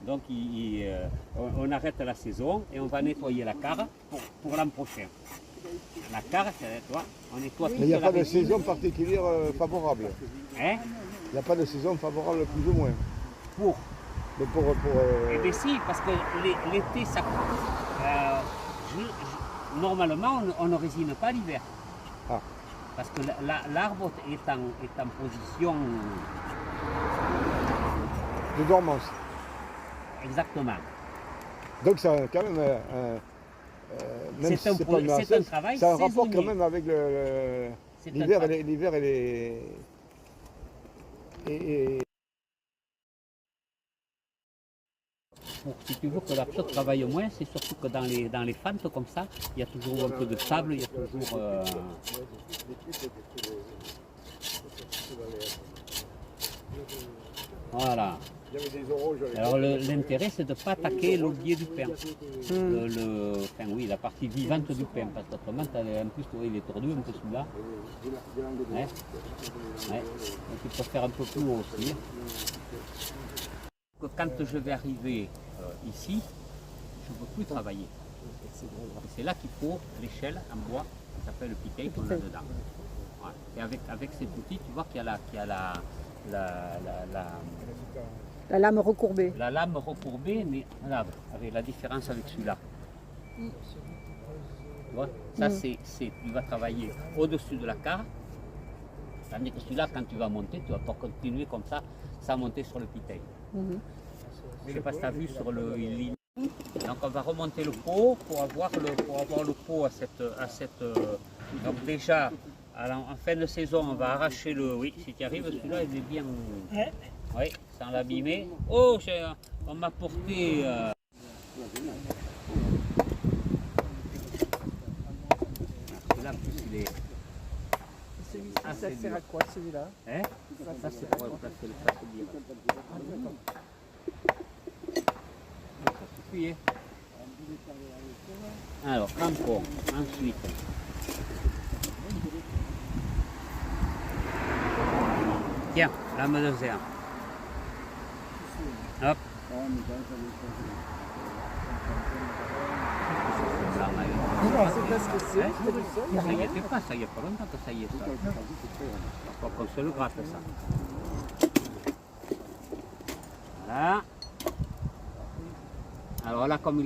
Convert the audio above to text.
Donc on arrête la saison et on va nettoyer la carre pour l'an prochain. La carre, on nettoie toute la résine. Mais il n'y a pas de saison particulière favorable. Hein? Il n'y a pas de saison favorable plus ou moins. Pour Mais Eh bien si, parce que l'été, ça... normalement, on ne résine pas l'hiver. Ah. Parce que l'arbre est en position... de dormance. Exactement. Donc ça a quand même même C'est si un, pas une nacelle, travail ça a un rapport saisonnier. quand même avec l'hiver et Si tu veux que la pioche travaille moins, c'est surtout que dans les fentes comme ça, il y a toujours un peu de sable, il y a toujours... Voilà. Alors l'intérêt c'est de ne pas attaquer l'aubier du pain. Enfin oui, la partie vivante du pain, parce qu'autrement, en plus il est tordu un peu celui-là. Ouais. Ouais. Donc il faut faire un peu plus haut aussi. Quand je vais arriver ici, je ne peux plus travailler. C'est là qu'il faut l'échelle en bois, qui s'appelle le piquet qu'on a dedans. Ouais. Et avec cet outil, tu vois qu'il y a la lame recourbée. La lame recourbée, mais là, avec la différence avec celui-là. Tu vois, ça tu vas travailler au-dessus de la carre, tandis que celui-là, quand tu vas monter, tu vas pas continuer comme ça, sans monter sur le piquet. Je ne sais pas si tu as vu sur le ligne. Donc on va remonter le pot pour avoir le pot à cette donc déjà en fin de saison on va arracher le. Oui, si tu arrives, celui-là il est bien. Oui, sans l'abîmer. Oh, on m'a porté. Celui-là, plus il est. Ça sert à quoi celui-là? Hein? Ça c'est pour remplacer le plaque-bière. Ça suffit, hein? Alors, crampon, ensuite. Tiens, lame de zère. Hop. C'est pas ce que c'est. Ça y est, pas, ça y est pas longtemps que ça y est ça. Faut qu'on se le gratte ça. Voilà. Alors là, comme il est